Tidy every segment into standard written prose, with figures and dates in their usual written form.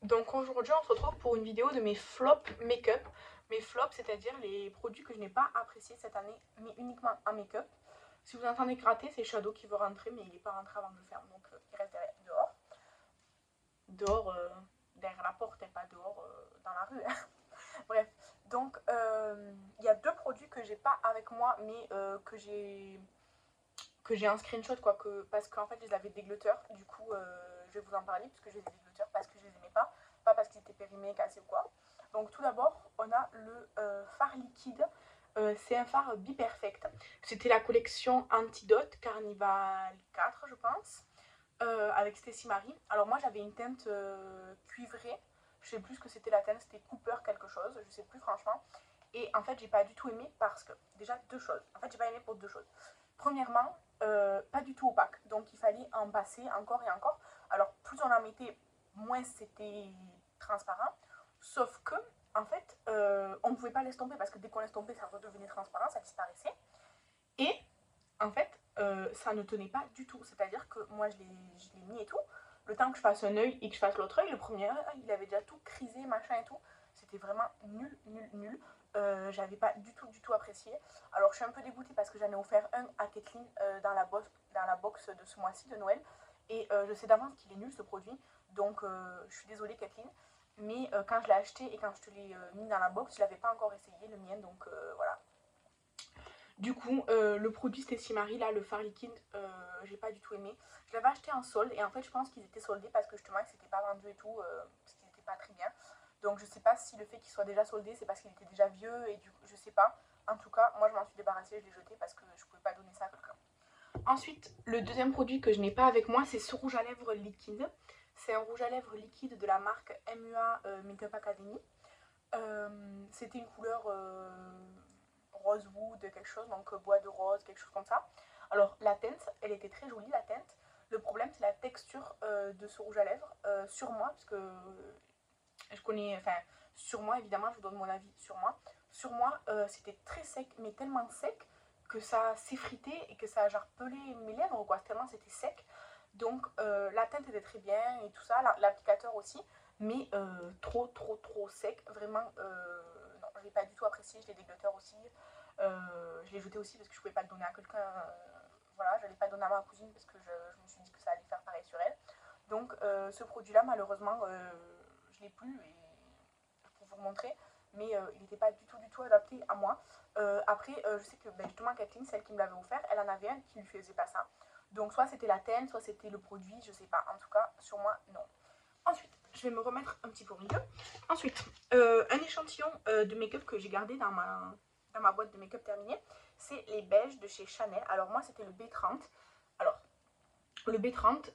Donc aujourd'hui on se retrouve pour une vidéo de mes flops make-up. Mes flops, c'est-à-dire les produits que je n'ai pas appréciés cette année, mais uniquement en make-up. Si vous entendez gratter, c'est Shadow qui veut rentrer, mais il n'est pas rentré avant que je ferme, donc il reste dehors. Dehors, derrière la porte, et pas dehors dans la rue. Bref, donc il y a deux produits que j'ai pas avec moi, mais que j'ai un screenshot quoi, parce qu'en fait je les avais déglutteurs, du coup je vais vous en parler puisque je les ai déglutteurs parce que je les aimais pas parce qu'ils étaient périmés, cassés ou quoi. Donc tout d'abord on a le fard liquide, c'est un fard Be Perfect, c'était la collection Antidote Carnival 4 je pense, avec Stacy Marie. Alors moi j'avais une teinte cuivrée, je sais plus ce que c'était la teinte, c'était Cooper quelque chose, je sais plus franchement. Et en fait j'ai pas du tout aimé parce que, déjà deux choses, en fait j'ai pas aimé pour deux choses. Premièrement, pas du tout opaque, donc il fallait en passer encore et encore. Alors plus on en mettait, moins c'était transparent, sauf que en fait on ne pouvait pas l'estomper parce que dès qu'on l'estompait ça redevenait transparent, ça disparaissait. Et en fait ça ne tenait pas du tout, c'est-à-dire que moi je l'ai mis et tout, le temps que je fasse un œil et que je fasse l'autre œil, le premier œil il avait déjà tout crisé, machin et tout, c'était vraiment nul, nul, nul. J'avais pas du tout apprécié. Alors je suis un peu dégoûtée parce que j'en ai offert un à Kathleen dans la box de ce mois-ci de Noël. Et je sais d'avance qu'il est nul ce produit. Donc je suis désolée Kathleen. Mais quand je l'ai acheté et quand je te l'ai mis dans la box, je l'avais pas encore essayé le mien. Donc voilà. Du coup, le produit Stacy Marie, là, le fard liquide, j'ai pas du tout aimé. Je l'avais acheté en solde et en fait, je pense qu'ils étaient soldés parce que justement, c'était pas vendu et tout, parce qu'ils étaient pas très bien. Donc, je sais pas si le fait qu'il soit déjà soldé, c'est parce qu'il était déjà vieux et du coup, je sais pas. En tout cas, moi, je m'en suis débarrassée, je l'ai jeté parce que je pouvais pas donner ça à quelqu'un. Ensuite, le deuxième produit que je n'ai pas avec moi, c'est ce rouge à lèvres liquide. C'est un rouge à lèvres liquide de la marque MUA Makeup Academy. C'était une couleur rosewood, quelque chose, donc bois de rose, quelque chose comme ça. Alors la teinte, elle était très jolie la teinte. Le problème c'est la texture de ce rouge à lèvres sur moi, parce que je connais, enfin sur moi évidemment, je vous donne mon avis sur moi. Sur moi, c'était très sec, mais tellement sec que ça s'effritait et que ça a genre pelé mes lèvres, quoi, tellement c'était sec. Donc la teinte était très bien et tout ça, l'applicateur aussi, mais trop sec, vraiment, non, je l'ai pas du tout apprécié, je l'ai dégluteur aussi, je l'ai jeté aussi parce que je pouvais pas le donner à quelqu'un, voilà, je l'ai pas donné à ma cousine parce que je me suis dit que ça allait faire pareil sur elle. Donc ce produit-là, malheureusement, je l'ai plus et pour vous montrer, mais il n'était pas du tout adapté à moi. Après, je sais que ben, justement Kathleen, celle qui me l'avait offert, elle en avait un qui lui faisait pas ça. Donc soit c'était la teinte, soit c'était le produit, je sais pas. En tout cas, sur moi, non. Ensuite, je vais me remettre un petit peu au milieu. Ensuite, un échantillon de make-up que j'ai gardé dans ma boîte de make-up terminée, c'est les beiges de chez Chanel. Alors moi, c'était le B30. Alors, le B30,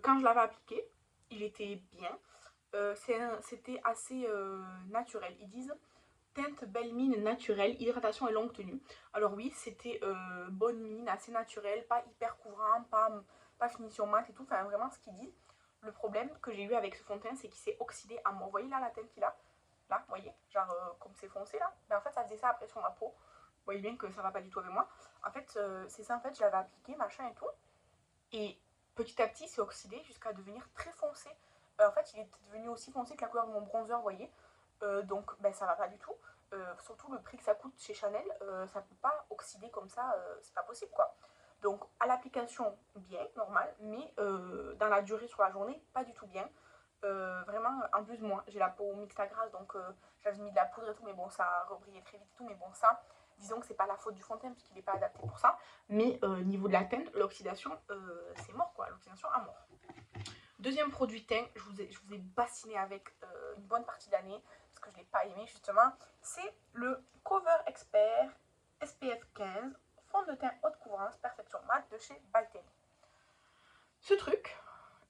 quand je l'avais appliqué, il était bien. C'était assez naturel. Ils disent teinte belle mine naturelle, hydratation et longue tenue. Alors oui, c'était bonne mine, assez naturelle, pas hyper couvrant, pas finition mat et tout, enfin vraiment ce qu'ils disent. Le problème que j'ai eu avec ce fond de teint, c'est qu'il s'est oxydé à mort. Vous voyez là la teinte qu'il a? Là, vous voyez? Genre comme c'est foncé là. Mais en fait, ça faisait ça après sur ma peau. Vous voyez bien que ça va pas du tout avec moi. En fait, c'est ça, en fait, je l'avais appliqué, machin et tout. Et petit à petit, c'est oxydé jusqu'à devenir très foncé. En fait, il est devenu aussi foncé que la couleur de mon bronzer, vous voyez. Donc, ben, ça va pas du tout. Surtout le prix que ça coûte chez Chanel, ça peut pas oxyder comme ça, c'est pas possible quoi. Donc, à l'application, bien, normal, mais dans la durée sur la journée, pas du tout bien. Vraiment, en plus, moi, j'ai la peau mixte à grasse, donc j'avais mis de la poudre et tout, mais bon, ça rebrillait très vite et tout, mais bon, ça, disons que c'est pas la faute du fond de teint, puisqu'il n'est pas adapté pour ça. Mais niveau de la teinte, l'oxydation, c'est mort quoi, l'oxydation à mort. Deuxième produit teint, je vous ai bassiné avec une bonne partie de l'année, parce que je ne l'ai pas aimé justement, c'est le Cover Expert SPF 15 fond de teint haute couvrance perfection mat de chez Balteri. Ce truc,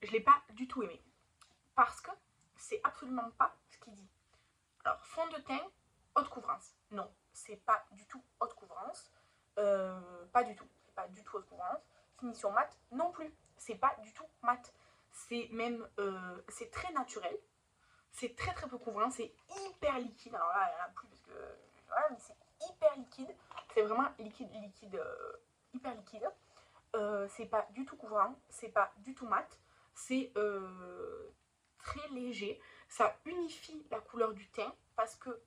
je ne l'ai pas du tout aimé, parce que c'est absolument pas ce qu'il dit. Alors, fond de teint haute couvrance, non, c'est pas du tout haute couvrance, pas du tout, c'est pas du tout haute couvrance. Finition mat, non plus, c'est pas du tout mat. C'est même, c'est très naturel, c'est très peu couvrant, c'est hyper liquide. Alors là, il n'y en a plus parce que, voilà, mais c'est hyper liquide, c'est vraiment liquide, hyper liquide. C'est pas du tout couvrant, c'est pas du tout mat, c'est très léger, ça unifie la couleur du teint parce que,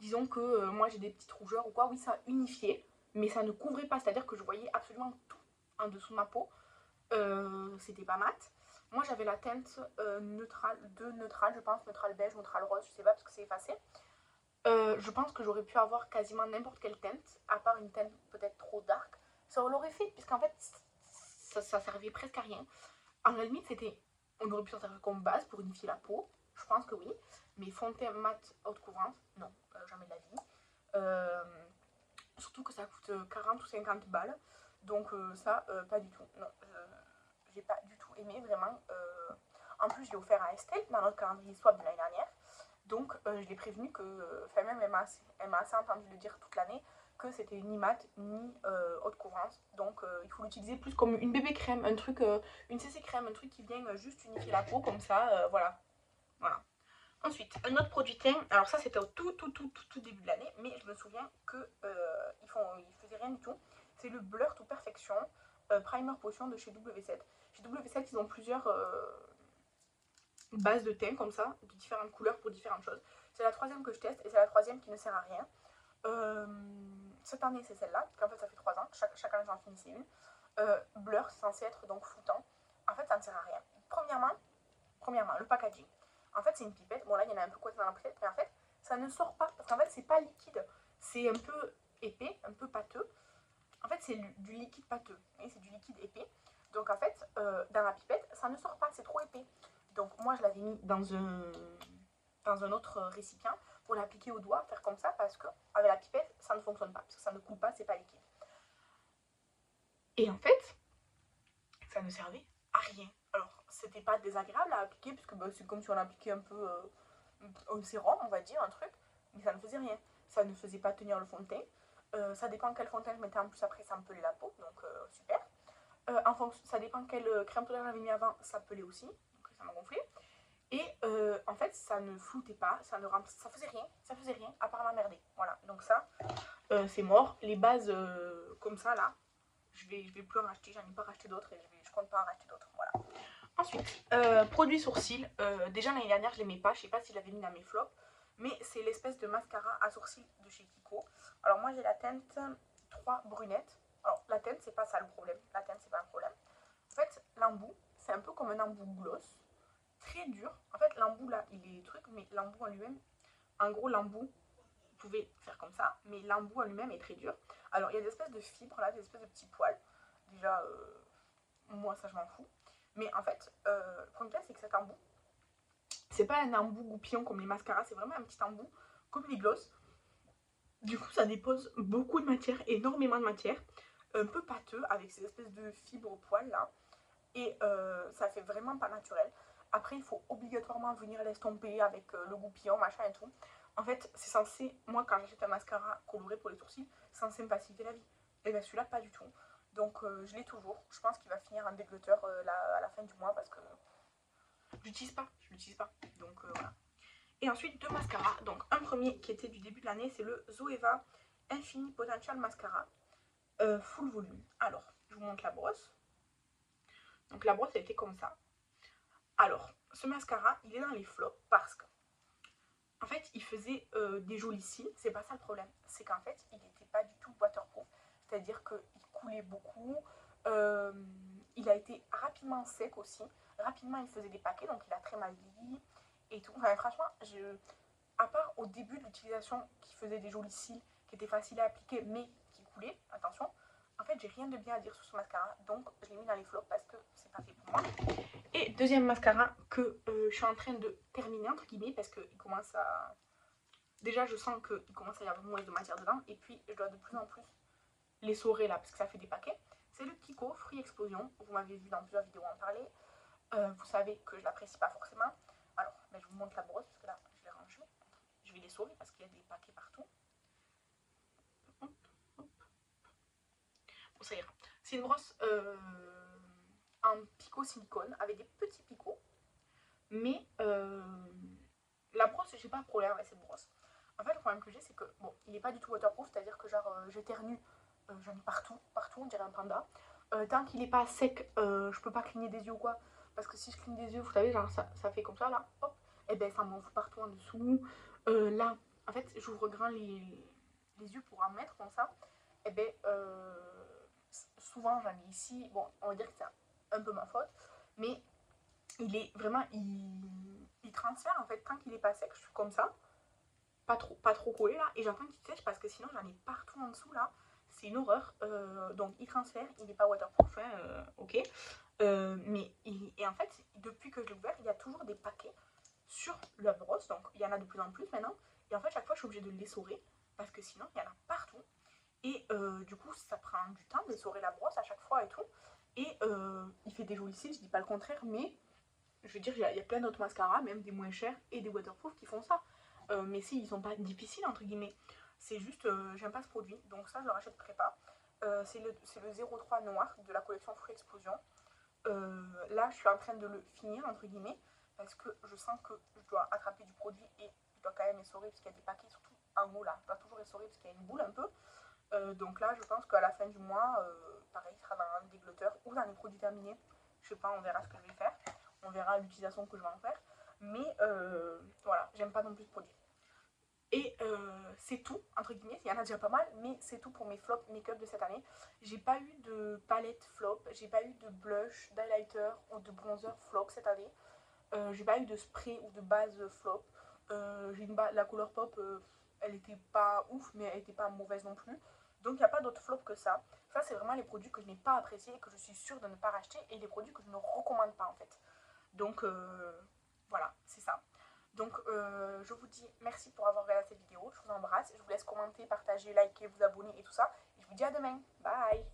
disons que moi j'ai des petites rougeurs ou quoi, oui, ça unifiait, mais ça ne couvrait pas, c'est-à-dire que je voyais absolument tout en dessous de ma peau. C'était pas mat. Moi j'avais la teinte neutrale, je pense, neutrale beige, neutrale rose, je sais pas parce que c'est effacé. Je pense que j'aurais pu avoir quasiment n'importe quelle teinte, à part une teinte peut-être trop dark. Ça l'aurait fait, puisqu'en fait, ça servait presque à rien. À la limite, on aurait pu s'en servir comme base pour unifier la peau. Je pense que oui. Mais fond de teint mat haute couvrance, non, jamais de la vie. Euh, Surtout que ça coûte 40 ou 50 balles. Donc ça, pas du tout. Non, j'ai pas du tout aimé, vraiment. En plus, je l'ai offert à Estelle dans notre calendrier swap de l'année dernière. Donc, je l'ai prévenue que, enfin même, elle m'a assez entendu le dire toute l'année, que c'était ni mat ni haute couvrance. Donc, il faut l'utiliser plus comme une bébé crème, un truc, une CC crème, un truc qui vient juste unifier la peau, comme ça, voilà. Voilà. Ensuite, un autre produit teint, alors ça c'était au tout début de l'année, mais je me souviens que ils faisaient rien du tout. C'est le Blur to Perfection Primer Potion de chez W7. Chez W7, ils ont plusieurs base de teint comme ça, de différentes couleurs pour différentes choses. C'est la troisième que je teste et c'est la troisième qui ne sert à rien. Cette année c'est celle-là, parce qu'en fait ça fait 3 ans, chaque année j'en finissais une. Blur, c'est censé être donc floutant. En fait ça ne sert à rien. Premièrement, le packaging. En fait c'est une pipette, bon là il y en a un peu coincé dans la pipette, mais en fait ça ne sort pas, parce qu'en fait c'est pas liquide, c'est un peu épais, un peu pâteux. En fait c'est du liquide pâteux, et c'est du liquide épais. Donc en fait, dans la pipette, ça ne sort pas, c'est trop épais. Donc moi je l'avais mis dans un autre récipient pour l'appliquer au doigt, faire comme ça, parce que avec la pipette, ça ne fonctionne pas, parce que ça ne coule pas, c'est pas liquide. Et en fait, ça ne servait à rien. Alors, c'était pas désagréable à appliquer, puisque bah, c'est comme si on appliquait un peu un sérum, on va dire, un truc, mais ça ne faisait rien. Ça ne faisait pas tenir le fond de teint. Ça dépend quel fond de teint je mettais en plus après, ça me pelait la peau, donc super. En fonction, ça dépend quelle crème solaire j'avais mis avant, ça pelait aussi, donc ça m'a gonflé. Et en fait, ça ne floutait pas, ça faisait rien, à part m'emmerder. Voilà, donc ça, c'est mort. Les bases comme ça, là, je vais plus en racheter, j'en ai pas racheté d'autres et je compte pas en racheter d'autres. Voilà. Ensuite, produit sourcils. Déjà l'année dernière, je l'aimais pas, je sais pas si je l'avais mis dans mes flops, mais c'est l'espèce de mascara à sourcils de chez Kiko. Alors moi, j'ai la teinte 3 brunette. Alors la teinte, c'est pas ça le problème. La teinte, c'est pas un problème. En fait, l'embout, c'est un peu comme un embout gloss, très dur. En fait, l'embout là, il est truc, mais l'embout en lui-même, en gros, l'embout, vous pouvez faire comme ça, mais l'embout en lui-même est très dur. Alors, il y a des espèces de fibres là, des espèces de petits poils. Déjà, moi, ça, je m'en fous. Mais en fait, le problème, c'est que cet embout, c'est pas un embout goupillon comme les mascaras, c'est vraiment un petit embout comme les gloss. Du coup, ça dépose beaucoup de matière, énormément de matière, un peu pâteux avec ces espèces de fibres poils là. Et ça fait vraiment pas naturel. Après, il faut obligatoirement venir l'estomper avec le goupillon, machin et tout. En fait, c'est censé, moi quand j'achète un mascara coloré pour les sourcils, c'est censé me faciliter la vie. Et bien celui-là, pas du tout. Donc je l'ai toujours. Je pense qu'il va finir en déglotteur à la fin du mois parce que je l'utilise pas. Donc voilà. Et ensuite, deux mascaras. Donc un premier qui était du début de l'année, c'est le Zoeva Infini Potential Mascara Full Volume. Alors, je vous montre la brosse. Donc la brosse, elle était comme ça. Alors, ce mascara, il est dans les flops parce que, en fait, il faisait des jolis cils. C'est pas ça le problème. C'est qu'en fait, il n'était pas du tout waterproof. C'est-à-dire qu'il coulait beaucoup. Euh, il a été rapidement sec aussi. Rapidement, il faisait des paquets, donc il a très mal vieilli et tout. Enfin, franchement, à part au début de l'utilisation, qui faisait des jolis cils, qui étaient faciles à appliquer, mais qui coulaient, attention. En fait, j'ai rien de bien à dire sur ce mascara, donc je l'ai mis dans les flops parce que c'est pas fait pour moi. Et deuxième mascara que je suis en train de terminer, entre guillemets, parce qu'il commence à... Déjà, je sens qu'il commence à y avoir moins de matière dedans, et puis je dois de plus en plus l'essorer là, parce que ça fait des paquets. C'est le Kiko Free Explosion. Vous m'avez vu dans plusieurs vidéos en parler. Vous savez que je l'apprécie pas forcément. Alors, ben, je vous montre la brosse, parce que là, je l'ai rangée. Je vais l'essorer parce qu'il y a des paquets partout. Hop, hop. Bon, ça ira. C'est une brosse en picot silicone, avec des petits picots. Mais la brosse, j'ai pas de problème avec cette brosse. En fait, le problème que j'ai, c'est que, bon, il est pas du tout waterproof, c'est-à-dire que genre, j'éternue, j'en ai partout, on dirait un panda. Tant qu'il est pas sec, je peux pas cligner des yeux ou quoi, parce que si je cligne des yeux, vous savez, genre ça fait comme ça là, hop, et ben ça m'enfle partout en dessous. Là, en fait, j'ouvre grand les yeux pour en mettre comme ça, et ben souvent j'en ai ici, bon, on va dire que c'est un peu ma faute, mais il est vraiment, il transfère en fait, tant qu'il est pas sec, je suis comme ça, pas trop collé là, et j'attends qu'il sèche parce que sinon j'en ai partout en dessous là, c'est une horreur. Donc il transfère, il n'est pas waterproof, hein, ok. Et en fait, depuis que je l'ai ouvert, il y a toujours des paquets sur la brosse, donc il y en a de plus en plus maintenant, et en fait chaque fois je suis obligée de l'essorer, parce que sinon il y en a partout, et du coup ça prend du temps d'essorer la brosse à chaque fois et tout, et il fait des jolis cils, je dis pas le contraire, mais je veux dire, il y a plein d'autres mascaras, même des moins chers et des waterproof qui font ça. Mais si, ils sont pas difficiles, entre guillemets. C'est juste, j'aime pas ce produit, donc ça, je le rachèterai pas. C'est le 03 noir de la collection Fruit Explosion. Là, je suis en train de le finir, entre guillemets, parce que je sens que je dois attraper du produit et je dois quand même essorer, parce qu'il y a des paquets, surtout en haut là. Je dois toujours essorer parce qu'il y a une boule un peu. Donc là, je pense qu'à la fin du mois, pareil, il sera dans un déglotteur ou dans les produits terminés. Je sais pas, on verra ce que je vais faire. On verra l'utilisation que je vais en faire. Mais voilà, j'aime pas non plus ce produit. Et c'est tout, entre guillemets, il y en a déjà pas mal, mais c'est tout pour mes flops make-up de cette année. J'ai pas eu de palette flop, j'ai pas eu de blush, d'highlighter ou de bronzer flop cette année. J'ai pas eu de spray ou de base flop. La couleur pop, elle était pas ouf, mais elle était pas mauvaise non plus. Donc il n'y a pas d'autre flop que ça. Ça, c'est vraiment les produits que je n'ai pas appréciés et que je suis sûre de ne pas racheter et les produits que je ne recommande pas en fait. Donc voilà, c'est ça. Donc je vous dis merci pour avoir regardé cette vidéo. Je vous embrasse. Je vous laisse commenter, partager, liker, vous abonner et tout ça. Et je vous dis à demain. Bye!